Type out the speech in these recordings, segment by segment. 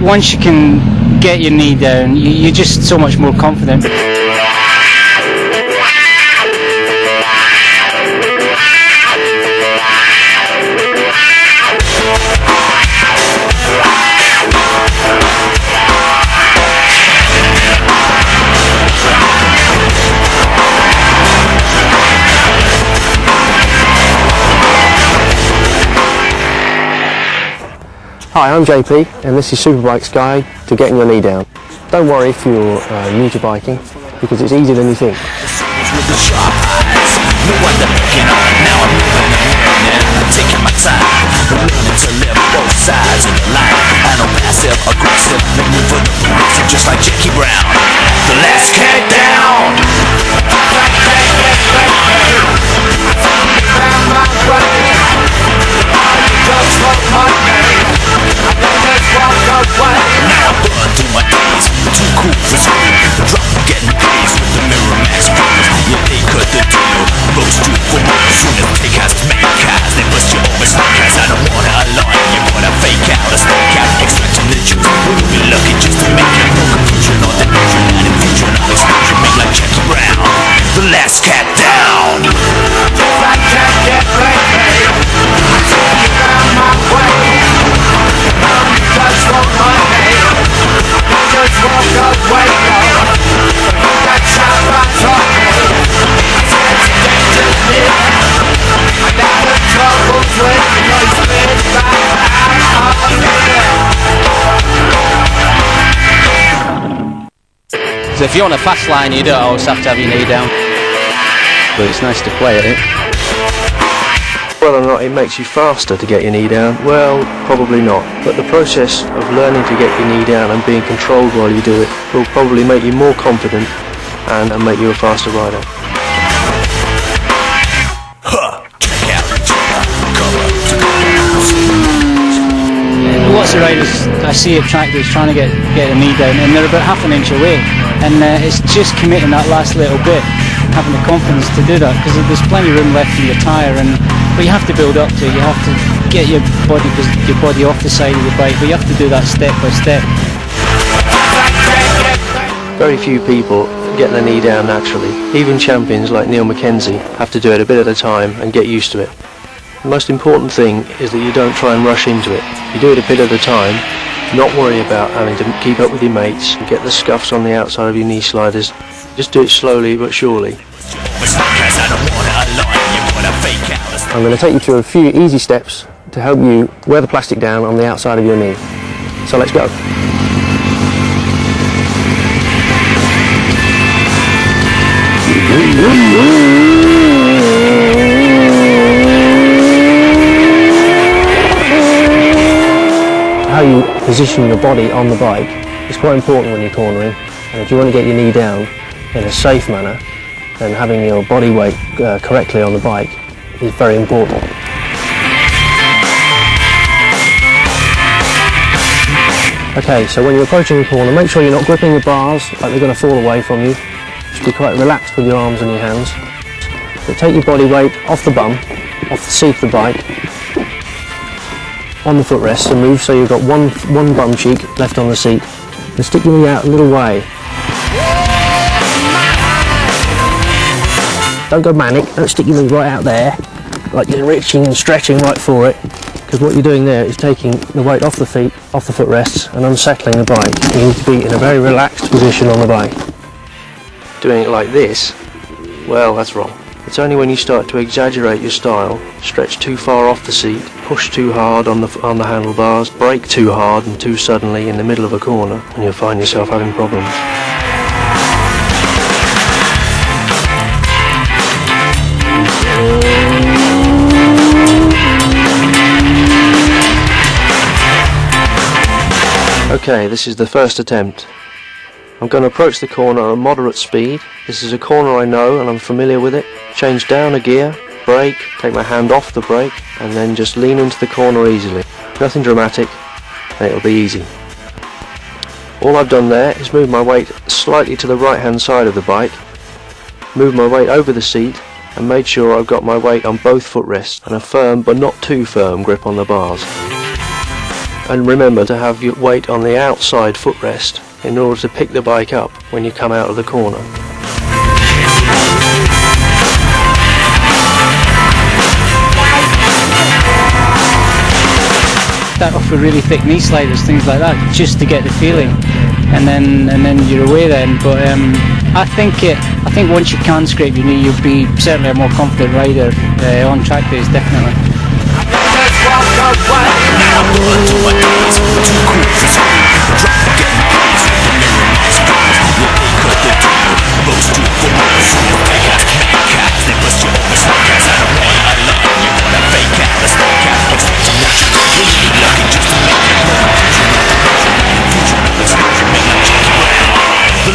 once you can get your knee down, you're just so much more confident. Hi, I'm JP and this is Superbike's Guide to Getting Your Knee Down. Don't worry if you're new to biking, because it's easier than you think. Just like Jackie Brown, the last cat down. Now I'm going through my days, too cool for school. The drop of getting paid with the Mirror Max Bros. Yeah, they cut the deal, roast you for more. Soon as take us to make cars, they bust you over snake eyes. I don't wanna align, you wanna fake out or snake out, expecting the juice. We'll be lucky just to make it. No confusion or delusion, and infusion of explosion. Make like Jackie Brown, the last cat down. Just like Jack, get right, babe. I took you down my way. Just walk my name. Just walk away, girl. That time I taught me. I said it's dangerous. I got a trouble with no spit back out of here. So if you're on a fast line, you don't always have to have your knee down. But it's nice to play at it. Whether or not it makes you faster to get your knee down, well, probably not. But the process of learning to get your knee down and being controlled while you do it will probably make you more confident and make you a faster rider. Lots of riders I see at track that's trying to get a knee down, and they're about half an inch away, and it's just committing that last little bit, having the confidence to do that, because there's plenty of room left in your tyre, but you have to build up to it. You have to get your body off the side of the bike, but you have to do that step by step. Very few people get their knee down naturally. Even champions like Neil Mackenzie have to do it a bit at a time and get used to it. The most important thing is that you don't try and rush into it. You do it a bit at a time, not worry about having to keep up with your mates and get the scuffs on the outside of your knee sliders. Just do it slowly but surely. I'm going to take you through a few easy steps to help you wear the plastic down on the outside of your knee. So let's go. How you position your body on the bike is quite important when you're cornering, and if you want to get your knee down in a safe manner, then having your body weight correctly on the bike is very important. Okay, so when you're approaching the corner, make sure you're not gripping the bars like they're going to fall away from you. Just be quite relaxed with your arms and your hands. But take your body weight off the bum, off the seat of the bike, on the footrest, and move so you've got one bum cheek left on the seat, and stick your knee out a little way. Don't go manic, don't stick your knee right out there like you're reaching and stretching right for it, because what you're doing there is taking the weight off the feet, off the footrests, and unsettling the bike. You need to be in a very relaxed position on the bike. Doing it like this, well, that's wrong. It's only when you start to exaggerate your style, stretch too far off the seat, push too hard on the handlebars, brake too hard and too suddenly in the middle of a corner, and you'll find yourself having problems. Okay, this is the first attempt. I'm going to approach the corner at a moderate speed. This is a corner I know and I'm familiar with it. Change down a gear, brake, take my hand off the brake, and then just lean into the corner easily. Nothing dramatic, and it'll be easy. All I've done there is move my weight slightly to the right hand side of the bike, move my weight over the seat, and made sure I've got my weight on both footrests and a firm but not too firm grip on the bars. And remember to have your weight on the outside footrest in order to pick the bike up when you come out of the corner. Start off with really thick knee sliders, things like that, just to get the feeling, and then you're away then. But I think once you can scrape your knee, you'll be certainly a more confident rider on track days, definitely.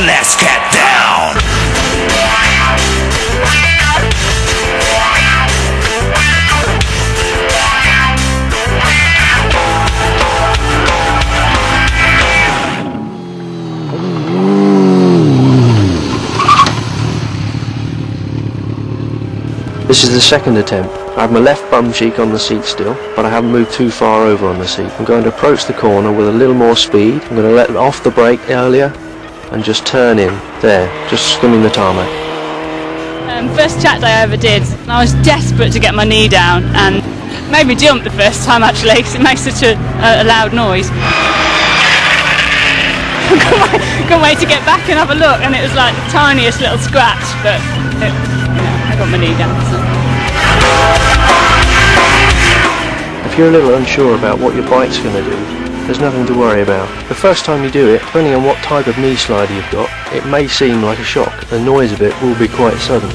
Let's get down. This is the second attempt. I have my left bum cheek on the seat still, but I haven't moved too far over on the seat. I'm going to approach the corner with a little more speed. I'm going to let off the brake earlier and just turn in there, just skimming the tarmac. First track day I ever did, and I was desperate to get my knee down, and made me jump the first time actually, because it makes such a loud noise. Couldn't wait to get back and have a look, and it was like the tiniest little scratch, but I got my knee down. So. If you're a little unsure about what your bike's going to do, there's nothing to worry about. The first time you do it, depending on what type of knee slider you've got, it may seem like a shock. The noise of it will be quite sudden.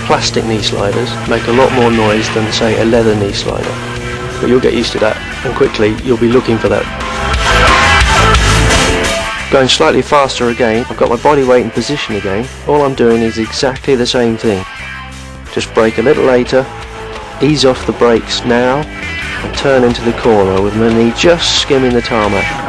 Plastic knee sliders make a lot more noise than, say, a leather knee slider. But you'll get used to that, and quickly you'll be looking for that. Going slightly faster again, I've got my body weight in position again. All I'm doing is exactly the same thing. Just brake a little later, ease off the brakes now, and turn into the corner with my knee just skimming the tarmac.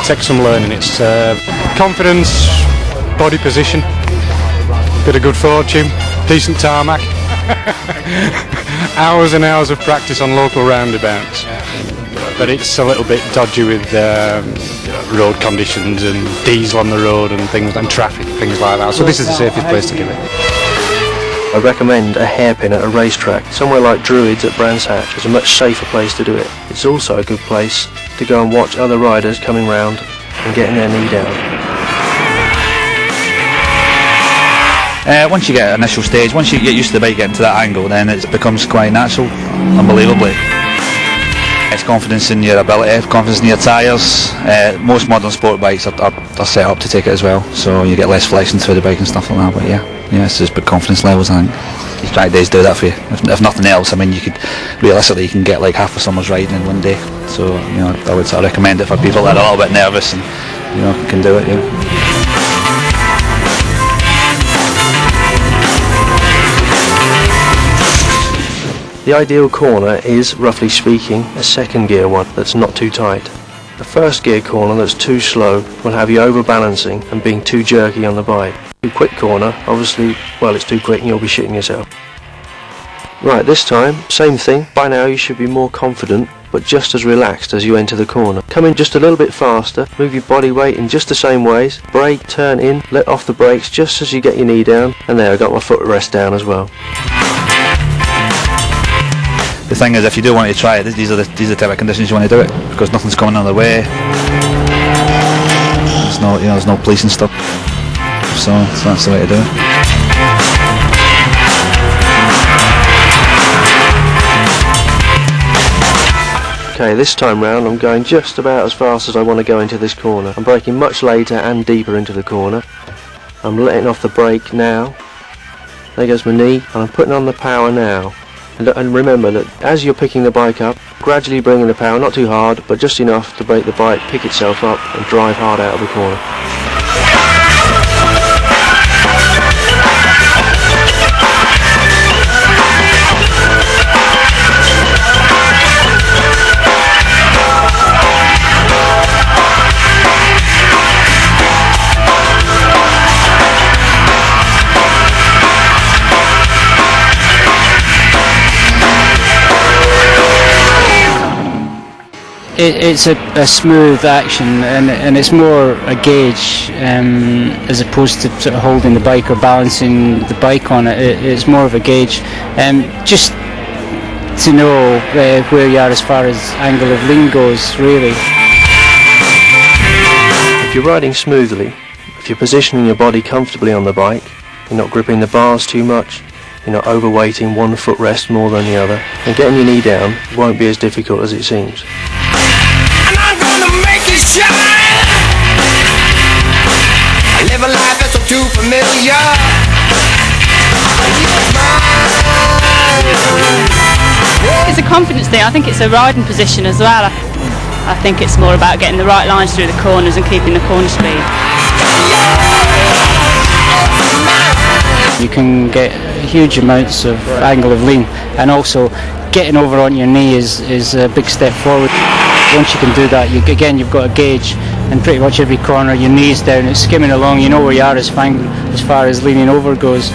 Takes some learning. It's confidence, body position, bit of good fortune, decent tarmac, hours and hours of practice on local roundabouts. But it's a little bit dodgy with road conditions and diesel on the road and things, and traffic, things like that. So this is the safest place to do it. I recommend a hairpin at a racetrack. Somewhere like Druids at Brands Hatch is a much safer place to do it. It's also a good place to go and watch other riders coming round and getting their knee down. Once you get an initial stage, once you get used to the bike getting to that angle, then it becomes quite natural, unbelievably. It's confidence in your ability, confidence in your tyres. Most modern sport bikes are set up to take it as well, so you get less flexing through the bike and stuff like that, but yeah, it's just big confidence levels, I think. These track days do that for you. If nothing else, I mean, you could, realistically, you can get like half a summer's riding in one day, so, you know, I would sort of recommend it for people that are a little bit nervous and, you know, can do it, yeah. The ideal corner is, roughly speaking, a second gear one that's not too tight. A first gear corner that's too slow will have you overbalancing and being too jerky on the bike. Too quick corner, obviously, well, it's too quick and you'll be shitting yourself. Right, this time, same thing. By now you should be more confident, but just as relaxed as you enter the corner. Come in just a little bit faster, move your body weight in just the same ways, brake, turn in, let off the brakes just as you get your knee down, and there, I got my footrest down as well. The thing is, if you do want to try it, these are the type of conditions you want to do it, because nothing's coming on the way. There's no, there's no police and stuff, so that's the way to do it. Okay, this time round I'm going just about as fast as I want to go into this corner. I'm braking much later and deeper into the corner. I'm letting off the brake now. There goes my knee, and I'm putting on the power now. And remember that as you're picking the bike up, gradually bringing the power, not too hard, but just enough to make the bike pick itself up and drive hard out of the corner. it's a smooth action, and it's more a gauge as opposed to sort of holding the bike or balancing the bike on it. It's more of a gauge, just to know where you are as far as angle of lean goes, really. If you're riding smoothly, if you're positioning your body comfortably on the bike, you're not gripping the bars too much, you're not overweighting one footrest more than the other, and getting your knee down won't be as difficult as it seems. And I'm gonna make it shine. I live a life that's so too familiar. It's a confidence thing. I think it's a riding position as well. I think it's more about getting the right lines through the corners and keeping the corner speed. You can get huge amounts of angle of lean, and also getting over on your knee is a big step forward. Once you can do that, you've got a gauge, and pretty much every corner your knee's down, it's skimming along, you know where you are as far as leaning over goes.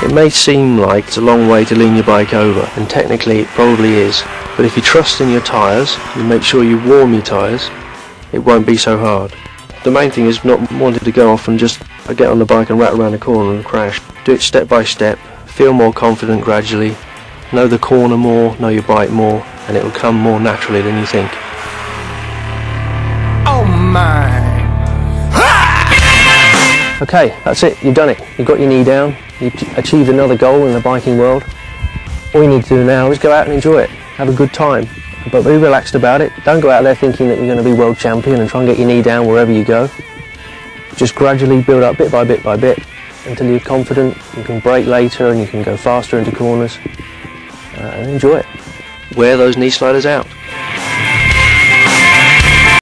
It may seem like it's a long way to lean your bike over, and technically it probably is, but if you trust in your tyres, you make sure you warm your tyres, it won't be so hard. The main thing is not wanting to go off and just get on the bike and rattle around the corner and crash. Do it step by step, feel more confident gradually, know the corner more, know your bike more, and it will come more naturally than you think. Oh my. Okay, that's it, you've done it. You've got your knee down, you've achieved another goal in the biking world. All you need to do now is go out and enjoy it, have a good time, but be relaxed about it. Don't go out there thinking that you're going to be world champion and try and get your knee down wherever you go. Just gradually build up bit by bit by bit until you're confident, you can brake later and you can go faster into corners, and enjoy it. Wear those knee sliders out.